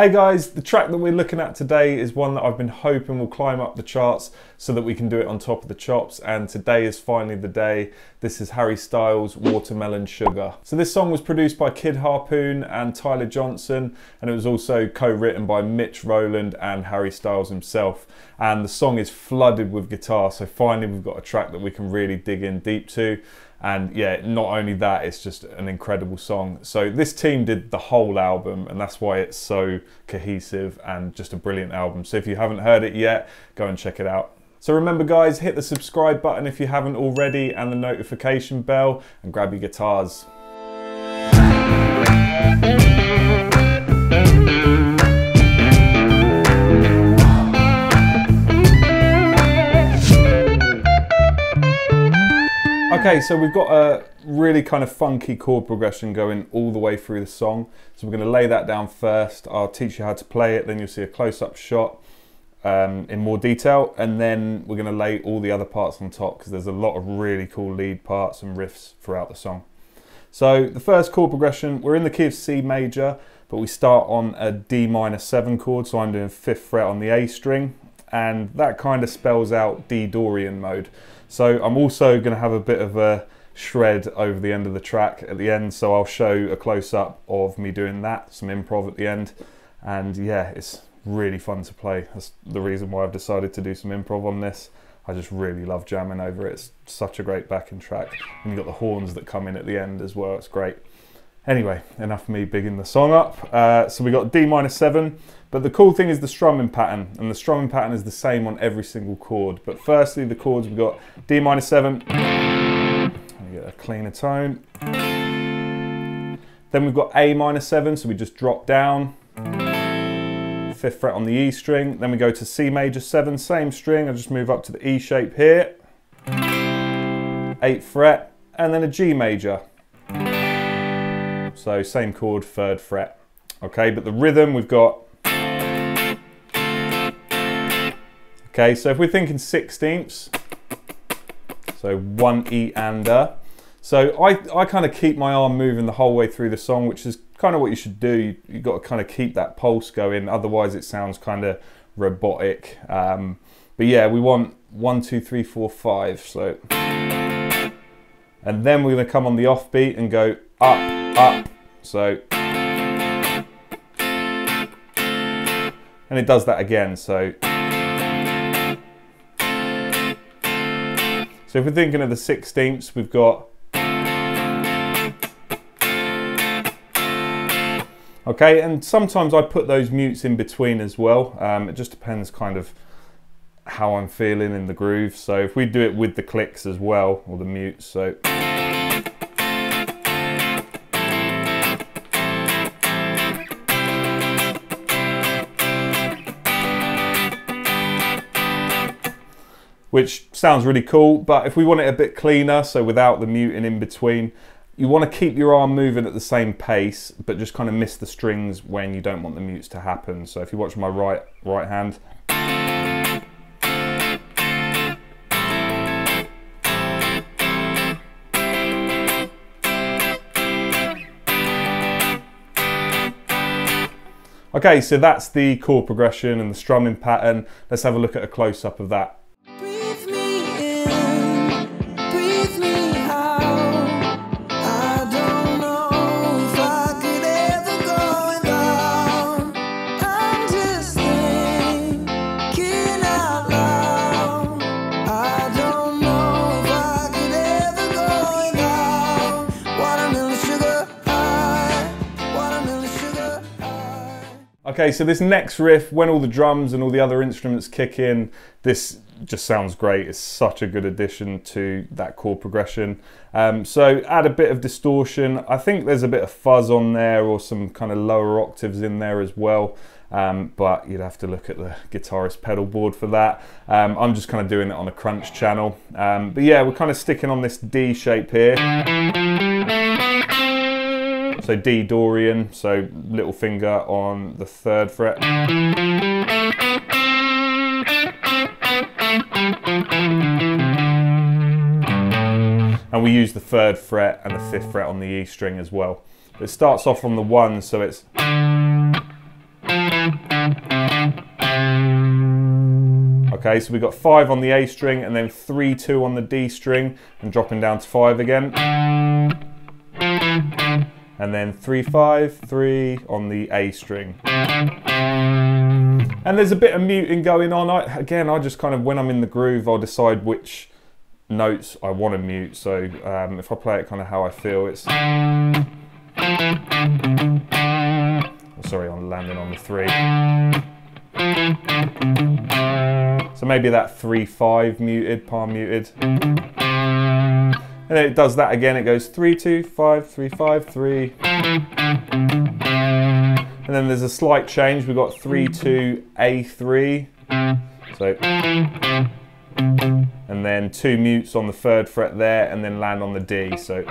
Hey guys, the track that we're looking at today is one that I've been hoping will climb up the charts so that we can do it on top of the chops, and today is finally the day. This is Harry Styles' Watermelon Sugar. So this song was produced by Kid Harpoon and Tyler Johnson, and it was also co-written by Mitch Rowland and Harry Styles himself. And the song is flooded with guitar, so finally we've got a track that we can really dig in deep to. And yeah, not only that, it's just an incredible song. So this team did the whole album, and that's why it's so cohesive and just a brilliant album. So if you haven't heard it yet, go and check it out. So remember guys, hit the subscribe button if you haven't already, and the notification bell, and grab your guitars. Okay, so we've got a really kind of funky chord progression going all the way through the song. So we're going to lay that down first. I'll teach you how to play it, then you'll see a close-up shot in more detail, and then we're going to lay all the other parts on top because there's a lot of really cool lead parts and riffs throughout the song. So the first chord progression, we're in the key of C major, but we start on a D minor 7 chord, so I'm doing 5th fret on the A string, and that kind of spells out D Dorian mode. So I'm also going to have a bit of a shred over the end of the track at the end, so I'll show a close-up of me doing that, some improv at the end, and yeah, it's really fun to play. That's the reason why I've decided to do some improv on this. I just really love jamming over it. It's such a great backing track, and you've got the horns that come in at the end as well. It's great. Anyway, enough of me bigging the song up. So we got D minor 7, but the cool thing is the strumming pattern, and the strumming pattern is the same on every single chord. But firstly, the chords, we've got D minor 7, we get a cleaner tone. Then we've got A minor 7, so we just drop down, 5th fret on the E string. Then we go to C major 7, same string, I just move up to the E shape here, 8th fret, and then a G major. So same chord, 3rd fret. Okay, but the rhythm we've got. Okay, so if we're thinking 16ths, so 1 E and A. So I kind of keep my arm moving the whole way through the song, which is kind of what you should do. You've got to kind of keep that pulse going, otherwise it sounds kind of robotic. But yeah, we want 1, 2, 3, 4, 5. So, and then we're going to come on the offbeat and go up. Up, so, and it does that again, so if we're thinking of the 16ths, we've got, okay, and sometimes I put those mutes in between as well. It just depends kind of how I'm feeling in the groove. So if we do it with the clicks as well, or the mutes, so which sounds really cool, but if we want it a bit cleaner, so without the muting in between, you want to keep your arm moving at the same pace, but just kind of miss the strings when you don't want the mutes to happen. So if you watch my right hand, okay, so that's the chord progression and the strumming pattern. Let's have a look at a close-up of that. Okay, so this next riff, when all the drums and all the other instruments kick in, this just sounds great. It's such a good addition to that chord progression. So add a bit of distortion. I think there's a bit of fuzz on there, or some kind of lower octaves in there as well. But you'd have to look at the guitarist pedal board for that. I'm just kind of doing it on a crunch channel. But yeah, we're kind of sticking on this D shape here. So D Dorian, so little finger on the 3rd fret. And we use the 3rd fret and the 5th fret on the E string as well. It starts off on the 1, so it's Okay, so we've got 5 on the A string and then 3, 2 on the D string and dropping down to 5 again. And then 3, 5, 3 on the A string. And there's a bit of muting going on. I just kind of, when I'm in the groove, I'll decide which notes I want to mute. So if I play it kind of how I feel, it's... Sorry, I'm landing on the 3. So maybe that 3, 5 muted, palm muted. And then it does that again, it goes 3, 2, 5, 3, 5, 3. And then there's a slight change, we've got 3, 2, A3. So, and then 2 mutes on the 3rd fret there, and then land on the D. So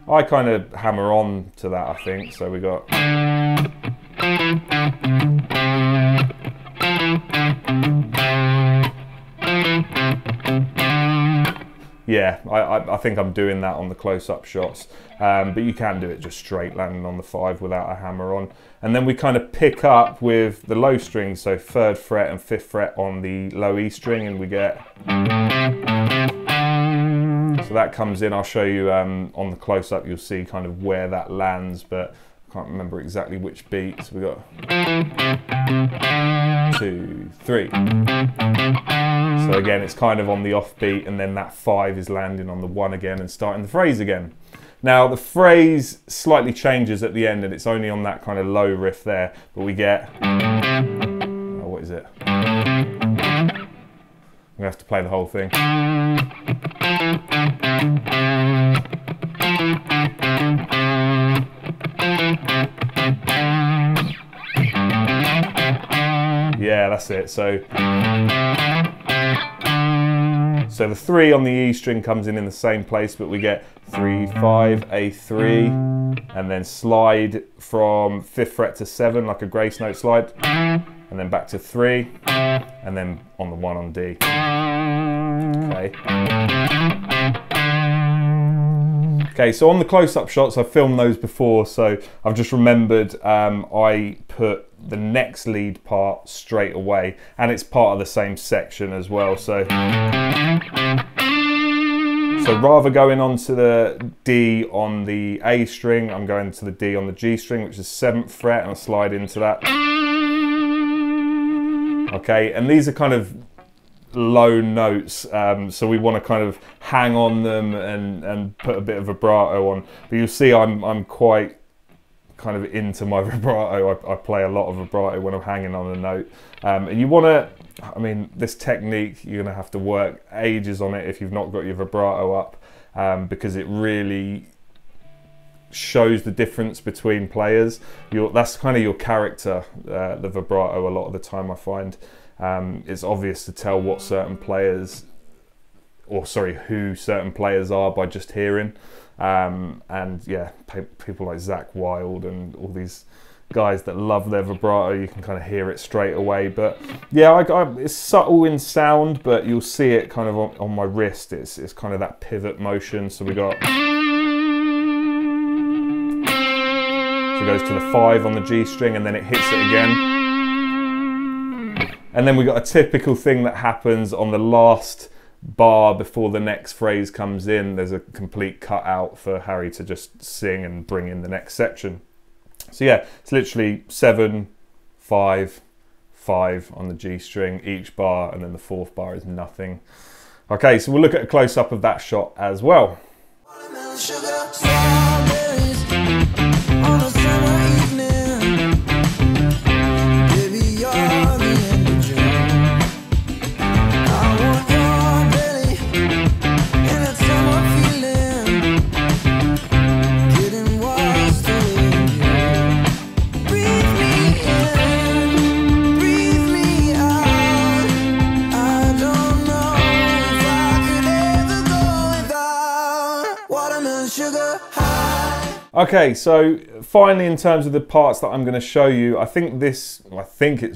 I kind of hammer on to that, I think. So we got... Yeah, I think I'm doing that on the close-up shots, but you can do it just straight, landing on the 5 without a hammer on. And then we kind of pick up with the low strings, so 3rd fret and 5th fret on the low E string, and we get... So that comes in, I'll show you on the close-up, you'll see kind of where that lands, but I can't remember exactly which beat. So we got 2, 3. So again, it's kind of on the offbeat, and then that 5 is landing on the 1 again and starting the phrase again. Now the phrase slightly changes at the end, and it's only on that kind of low riff there, but we get... Oh, what is it? I'm gonna have to play the whole thing. Yeah, that's it. So the 3 on the E string comes in the same place, but we get 3, 5, A3, and then slide from 5th fret to 7, like a grace note slide, and then back to 3, and then on the 1 on D. Okay, so on the close-up shots, I've filmed those before, so I've just remembered I put the next lead part straight away, and it's part of the same section as well. So rather going on to the D on the A string, I'm going to the D on the G string, which is 7th fret, and I'll slide into that. Okay, and these are kind of low notes, so we want to kind of hang on them and put a bit of vibrato on. But you'll see I'm quite kind of into my vibrato. I play a lot of vibrato when I'm hanging on a note, and you want to, I mean, this technique, you're going to have to work ages on it if you've not got your vibrato up, because it really shows the difference between players. That's kind of your character, the vibrato. A lot of the time I find it's obvious to tell what certain players, or sorry, who certain players are by just hearing. And yeah, people like Zach Wilde and all these guys that love their vibrato, you can kind of hear it straight away. But yeah, it's subtle in sound, but you'll see it kind of on my wrist. It's kind of that pivot motion. So we got, so it goes to the 5 on the G string, and then it hits it again. And then we got a typical thing that happens on the last bar before the next phrase comes in. There's a complete cutout for Harry to just sing and bring in the next section. So yeah, it's literally 7, 5, 5 on the G string each bar, and then the 4th bar is nothing. Okay, so we'll look at a close-up of that shot as well. Okay, so finally, in terms of the parts that I'm going to show you, I think it's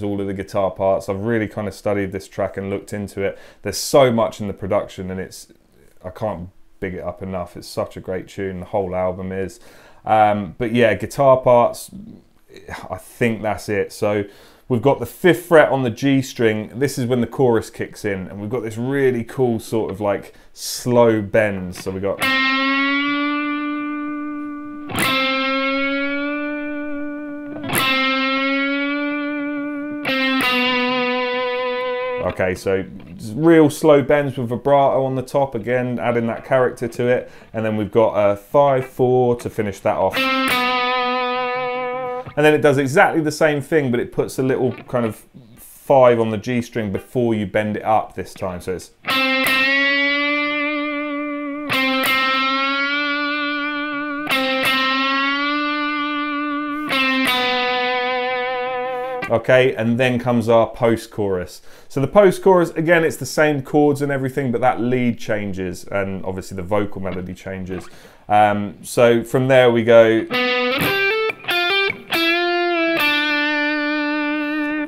all of the guitar parts. I've really kind of studied this track and looked into it. There's so much in the production, and I can't big it up enough. It's such a great tune. The whole album is. But yeah, guitar parts, I think that's it. So we've got the 5th fret on the G string. This is when the chorus kicks in, and we've got this really cool sort of like slow bend. So we got. Okay, so real slow bends with vibrato on the top, again adding that character to it, and then we've got a 5/4 to finish that off. And then it does exactly the same thing, but it puts a little kind of 5 on the G string before you bend it up this time. So it's. Okay, and then comes our post-chorus. So the post-chorus, again, it's the same chords and everything, but that lead changes, and obviously the vocal melody changes. So from there we go.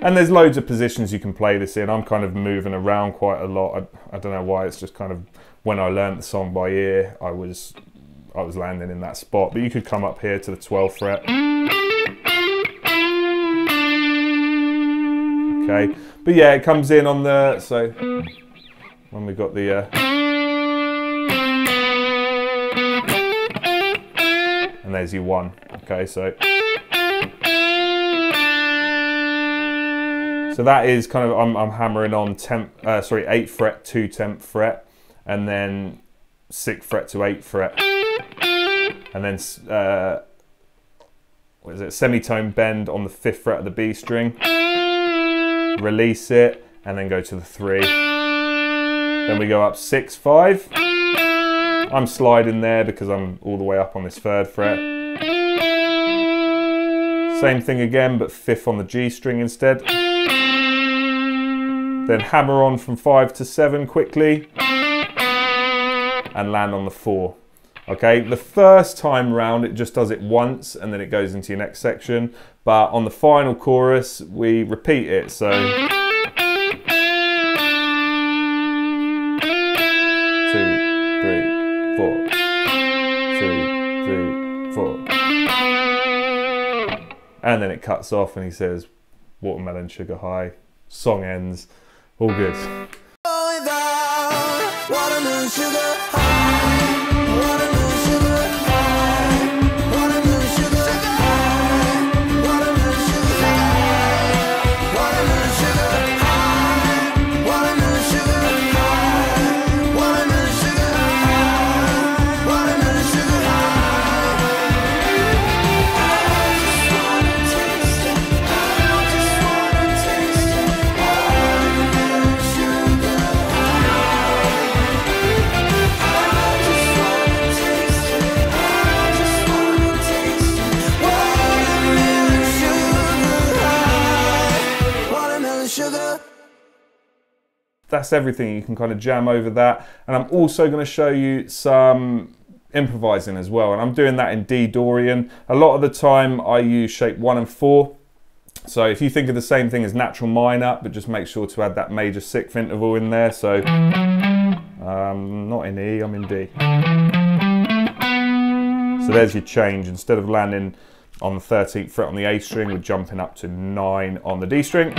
And there's loads of positions you can play this in. I'm kind of moving around quite a lot. I don't know why, it's just kind of, when I learned the song by ear, I was landing in that spot. But you could come up here to the 12th fret. Okay, but yeah, it comes in on the, so when we've got the, and there's your 1. Okay, so that is kind of, I'm hammering on 8th fret to 10th fret, and then 6th fret to 8th fret, and then what is it, semitone bend on the 5th fret of the B string. Release it, and then go to the 3. Then we go up 6, 5. I'm sliding there because I'm all the way up on this 3rd fret. Same thing again, but 5th on the G string instead. Then hammer on from 5 to 7 quickly, and land on the 4. Okay, the first time round it just does it once and then it goes into your next section, but on the final chorus we repeat it, so 2, 3, 4, 2, 3, 4, and then it cuts off and he says watermelon sugar high, song ends, all good. Watermelon sugar high. That's everything. You can kind of jam over that, and I'm also going to show you some improvising as well, and I'm doing that in D Dorian. A lot of the time I use shape 1 and 4, so if you think of the same thing as natural minor, but just make sure to add that major 6th interval in there. So not in E, I'm in D. So there's your change. Instead of landing on the 13th fret on the A string, we're jumping up to 9 on the D string.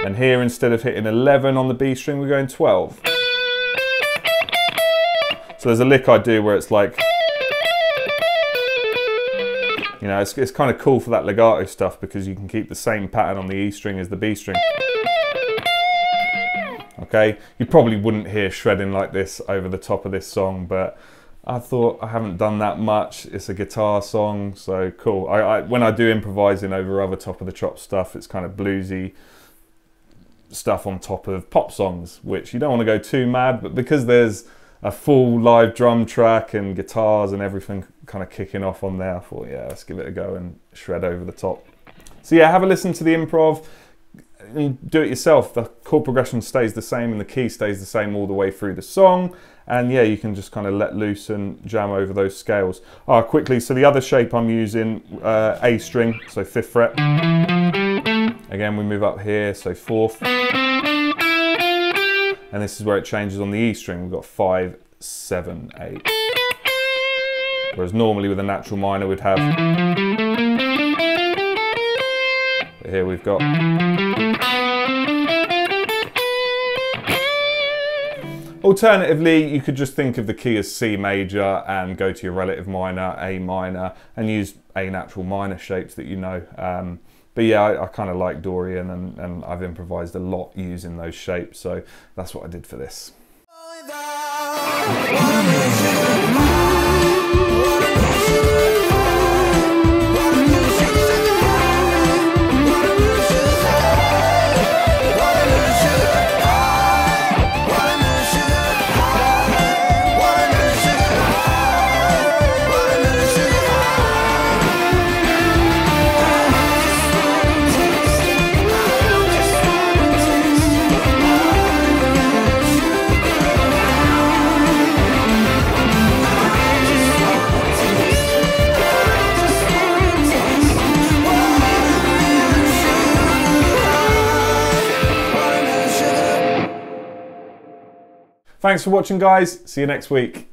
And here, instead of hitting 11 on the B string, we're going 12. So there's a lick I do where it's like, you know, it's kind of cool for that legato stuff because you can keep the same pattern on the E string as the B string. Okay, you probably wouldn't hear shredding like this over the top of this song, but I thought I haven't done that much. It's a guitar song, so cool. When I do improvising over other top of the chop stuff, it's kind of bluesy stuff on top of pop songs, which you don't want to go too mad, but because there's a full live drum track and guitars and everything kind of kicking off on there, I thought, yeah, let's give it a go and shred over the top. So yeah, have a listen to the improv and do it yourself. The chord progression stays the same and the key stays the same all the way through the song, and yeah, you can just kind of let loose and jam over those scales. Quickly, so the other shape I'm using, A string, so 5th fret. Again, we move up here, so 4th. And this is where it changes on the E string. We've got 5, 7, 8. Whereas normally with a natural minor we'd have But here we've got. Alternatively, you could just think of the key as C major and go to your relative minor, A minor, and use A natural minor shapes that you know. But yeah, I kind of like Dorian, and I've improvised a lot using those shapes, so that's what I did for this. Thanks for watching, guys. See you next week.